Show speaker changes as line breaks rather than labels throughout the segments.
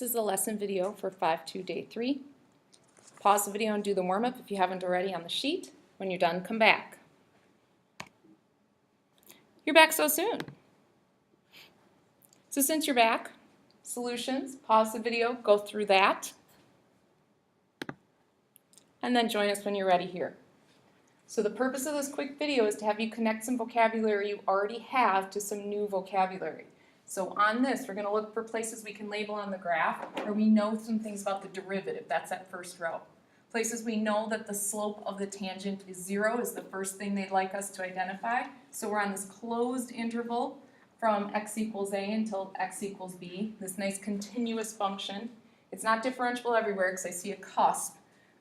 This is a lesson video for 5-2 Day 3. Pause the video and do the warm-up if you haven't already on the sheet. When you're done, come back. You're back so soon. So since you're back, solutions, pause the video, go through that, and then join us when you're ready here. So the purpose of this quick video is to have you connect some vocabulary you already have to some new vocabulary. So on this, we're going to look for places we can label on the graph where we know some things about the derivative. That's that first row. Places we know that the slope of the tangent is 0 is the first thing they'd like us to identify. So we're on this closed interval from x equals a until x equals b, this nice continuous function. It's not differentiable everywhere because I see a cusp,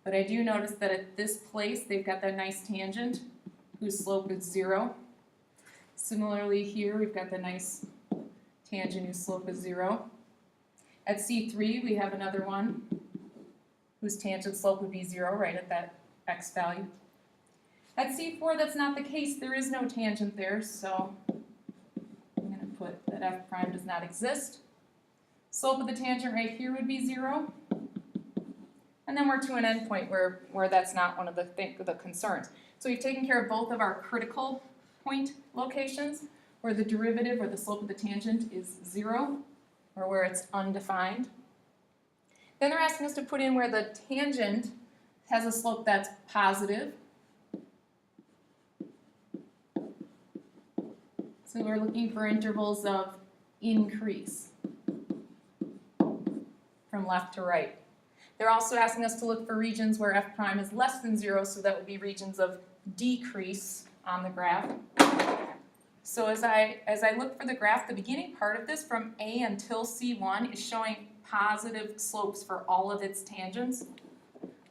but I do notice that at this place they've got that nice tangent whose slope is 0. Similarly here we've got the nice tangent whose slope is 0. At C3 we have another one whose tangent slope would be 0 right at that x value. At C4 that's not the case, there is no tangent there, so I'm going to put that f prime does not exist. Slope of the tangent right here would be 0. And then we're to an endpoint where that's not one of the concerns. So we've taken care of both of our critical point locations, where the derivative or the slope of the tangent is 0, or where it's undefined. Then they're asking us to put in where the tangent has a slope that's positive. So we're looking for intervals of increase from left to right. They're also asking us to look for regions where f prime is less than 0, so that would be regions of decrease on the graph. So as I look for the graph, the beginning part of this from A until C1 is showing positive slopes for all of its tangents.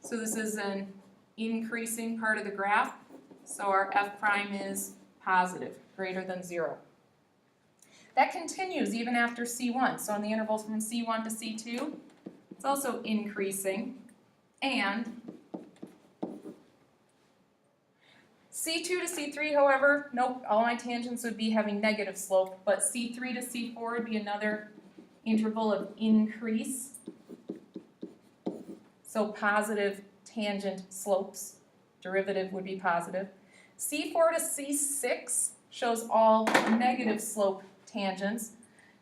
So this is an increasing part of the graph. So our f prime is positive, greater than 0. That continues even after C1. So in the intervals from C1 to C2, it's also increasing. And C2 to C3, however, nope, all my tangents would be having negative slope, but C3 to C4 would be another interval of increase. So positive tangent slopes, derivative would be positive. C4 to C6 shows all negative slope tangents.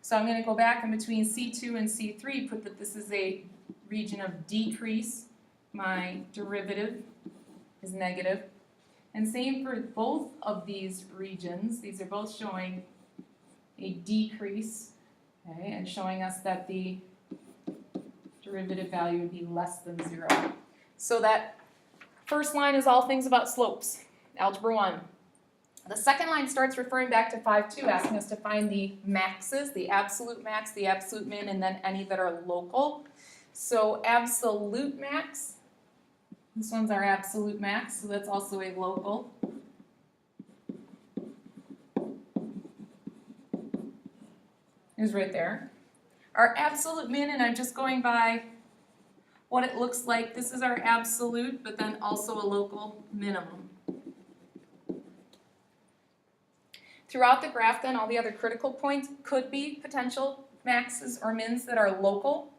So I'm going to go back in between C2 and C3, put that this is a region of decrease. My derivative is negative. And same for both of these regions. These are both showing a decrease, okay, and showing us that the derivative value would be less than 0. So that first line is all things about slopes, Algebra 1. The second line starts referring back to 5-2, asking us to find the maxes, the absolute max, the absolute min, and then any that are local. So absolute max, this one's our absolute max, so that's also a local. Is right there. Our absolute min, and I'm just going by what it looks like. This is our absolute, but then also a local minimum. Throughout the graph, then, all the other critical points could be potential maxes or mins that are local.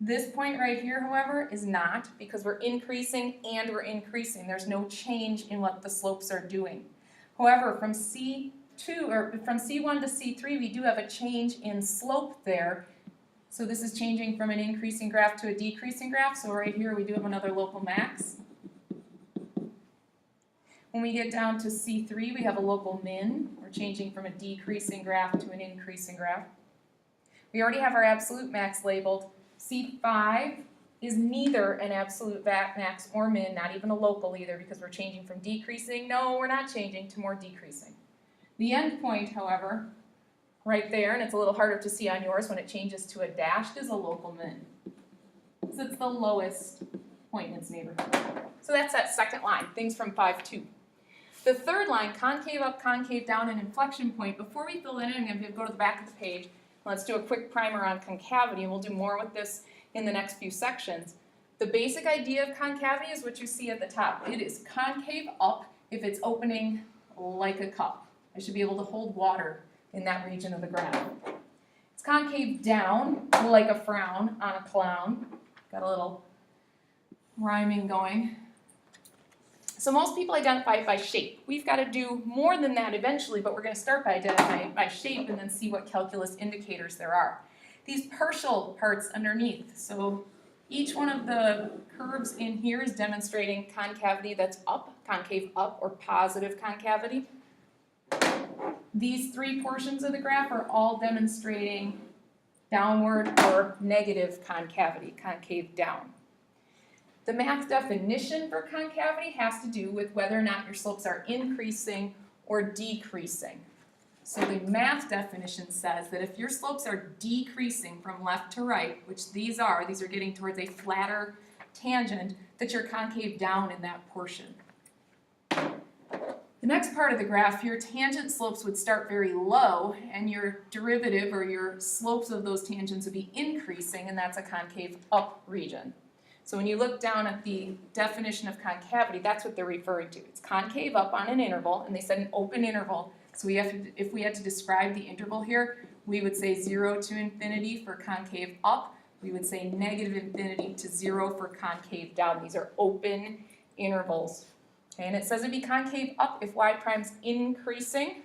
This point right here, however, is not, because we're increasing and we're increasing. There's no change in what the slopes are doing. However, from C1 to C3, we do have a change in slope there. So this is changing from an increasing graph to a decreasing graph. So right here, we do have another local max. When we get down to C3, we have a local min. We're changing from a decreasing graph to an increasing graph. We already have our absolute max labeled. C5 is neither an absolute max or min, not even a local either, because we're changing from decreasing. No, we're not changing to more decreasing. The end point, however, right there, and it's a little harder to see on yours when it changes to a dashed, is a local min, because it's the lowest point in its neighborhood. So that's that second line, things from 5-2. The third line, concave up, concave down, and inflection point. Before we fill that in, I'm going to go to the back of the page. Let's do a quick primer on concavity, and we'll do more with this in the next few sections. The basic idea of concavity is what you see at the top. It is concave up if it's opening like a cup. I should be able to hold water in that region of the graph. It's concave down, like a frown on a clown. Got a little rhyming going. So most people identify it by shape. We've got to do more than that eventually, but we're going to start by identifying it by shape and then see what calculus indicators there are. These partial parts underneath, so each one of the curves in here is demonstrating concavity that's up, concave up, or positive concavity. These three portions of the graph are all demonstrating downward or negative concavity, concave down. The math definition for concavity has to do with whether or not your slopes are increasing or decreasing. So the math definition says that if your slopes are decreasing from left to right, which these are getting towards a flatter tangent, that you're concave down in that portion. The next part of the graph, your tangent slopes would start very low and your derivative or your slopes of those tangents would be increasing, and that's a concave up region. So when you look down at the definition of concavity, that's what they're referring to. It's concave up on an interval, and they said an open interval. So if we had to describe the interval here, we would say 0 to infinity for concave up. We would say negative infinity to 0 for concave down. These are open intervals. Okay, and it says it'd be concave up if y prime's increasing.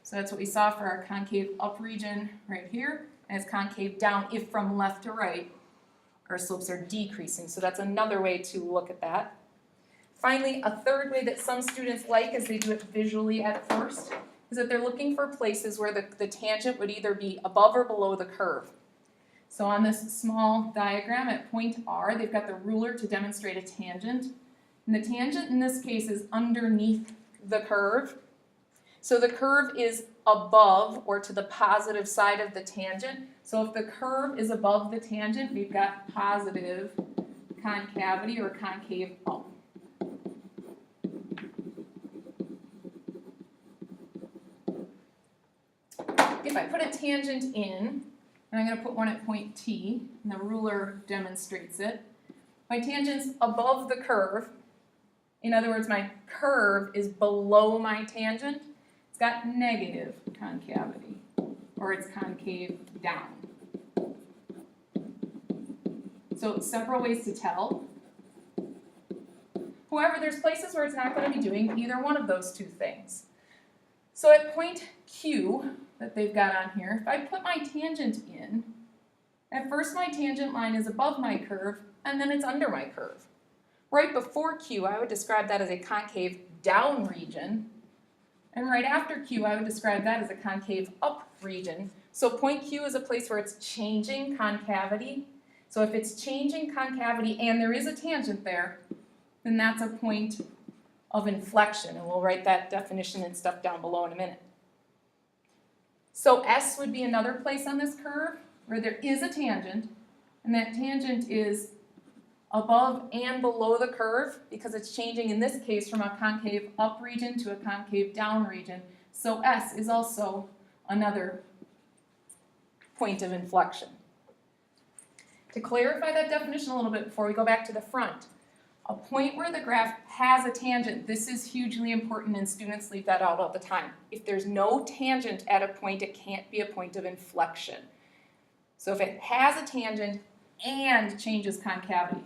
So that's what we saw for our concave up region right here. And it's concave down if from left to right our slopes are decreasing. So that's another way to look at that. Finally, a third way that some students like as they do it visually at first is that they're looking for places where the tangent would either be above or below the curve. So on this small diagram at point R, they've got the ruler to demonstrate a tangent. And the tangent in this case is underneath the curve. So the curve is above or to the positive side of the tangent. So if the curve is above the tangent, we've got positive concavity or concave up. If I put a tangent in, and I'm going to put one at point T, and the ruler demonstrates it, my tangent's above the curve. In other words, my curve is below my tangent. It's got negative concavity, or it's concave down. So several ways to tell. However, there's places where it's not going to be doing either one of those two things. So at point Q that they've got on here, if I put my tangent in, at first my tangent line is above my curve, and then it's under my curve. Right before Q, I would describe that as a concave down region, and right after Q, I would describe that as a concave up region. So point Q is a place where it's changing concavity. So if it's changing concavity and there is a tangent there, then that's a point of inflection, and we'll write that definition and stuff down below in a minute. So S would be another place on this curve where there is a tangent, and that tangent is above and below the curve because it's changing in this case from a concave up region to a concave down region. So S is also another point of inflection. To clarify that definition a little bit before we go back to the front, a point where the graph has a tangent, this is hugely important and students leave that out all the time. If there's no tangent at a point, it can't be a point of inflection. So if it has a tangent and changes concavity,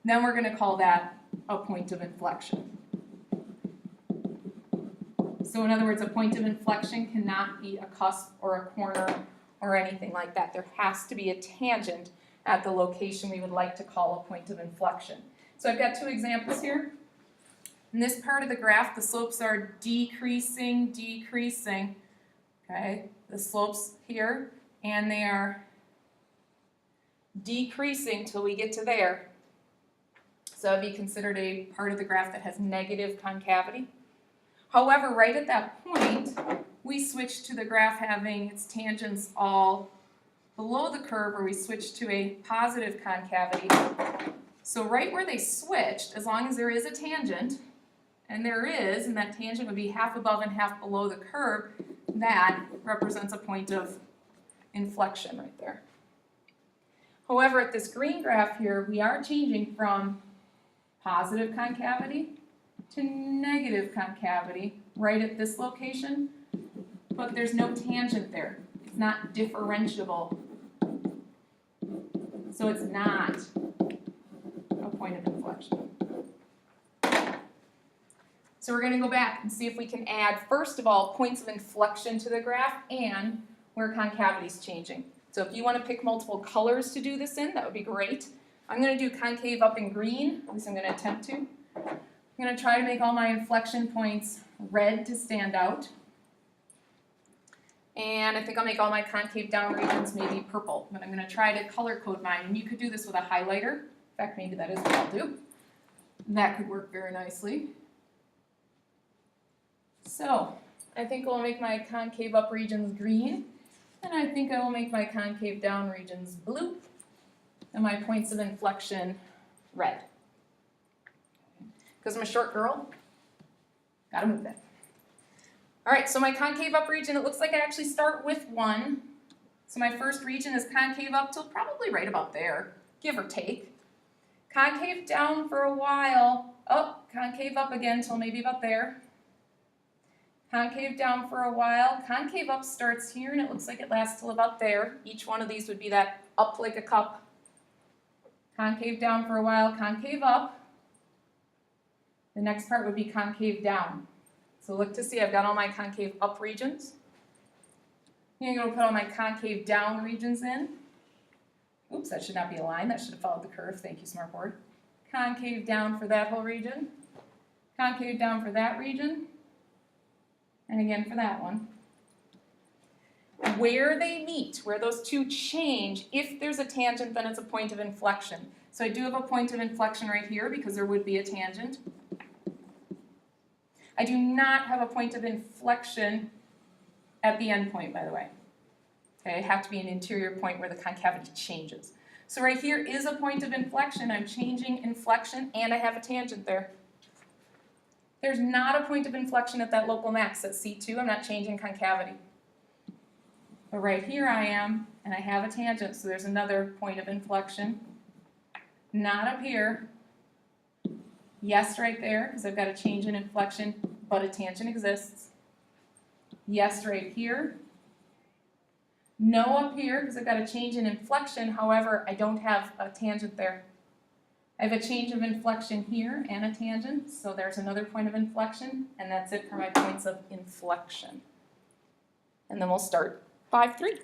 then we're going to call that a point of inflection. So in other words, a point of inflection cannot be a cusp or a corner or anything like that. There has to be a tangent at the location we would like to call a point of inflection. So I've got two examples here. In this part of the graph, the slopes are decreasing, okay, the slopes here, and they are decreasing till we get to there. So it'd be considered a part of the graph that has negative concavity. However, right at that point, we switch to the graph having its tangents all below the curve, where we switch to a positive concavity. So right where they switched, as long as there is a tangent, and there is, and that tangent would be half above and half below the curve, that represents a point of inflection right there. However, at this green graph here, we are changing from positive concavity to negative concavity right at this location, but there's no tangent there. not differentiable. So it's not a point of inflection. So we're going to go back and see if we can add, first of all, points of inflection to the graph and where concavity is changing. So if you want to pick multiple colors to do this in, that would be great. I'm going to do concave up in green, at least I'm going to attempt to. I'm going to try to make all my inflection points red to stand out. And I think I'll make all my concave down regions maybe purple, but I'm going to try to color code mine. And you could do this with a highlighter. In fact, maybe that is what I'll do. That could work very nicely. So I think I'll make my concave up regions green, and I think I will make my concave down regions blue, and my points of inflection red. Because I'm a short girl, gotta move that. All right, so my concave up region, it looks like I actually start with 1. So my first region is concave up till probably right about there, give or take. Concave down for a while, concave up again till maybe about there. Concave down for a while, concave up starts here and it looks like it lasts till about there. Each one of these would be that up like a cup. Concave down for a while, concave up. The next part would be concave down. So look to see I've got all my concave up regions. I'm going to put all my concave down regions in. Oops, that should not be a line, that should have followed the curve. Thank you, Smartboard. Concave down for that whole region. Concave down for that region. And again for that one. Where they meet, where those two change, if there's a tangent, then it's a point of inflection. So I do have a point of inflection right here because there would be a tangent. I do not have a point of inflection at the end point, by the way. Okay, I have to be an interior point where the concavity changes. So right here is a point of inflection. I'm changing inflection and I have a tangent there. There's not a point of inflection at that local max, at C2, I'm not changing concavity. But right here I am, and I have a tangent, so there's another point of inflection. Not up here. Yes, right there, because I've got a change in inflection, but a tangent exists. Yes, right here. No up here, because I've got a change in inflection, however, I don't have a tangent there. I have a change of inflection here and a tangent, so there's another point of inflection, and that's it for my points of inflection. And then we'll start 5-3.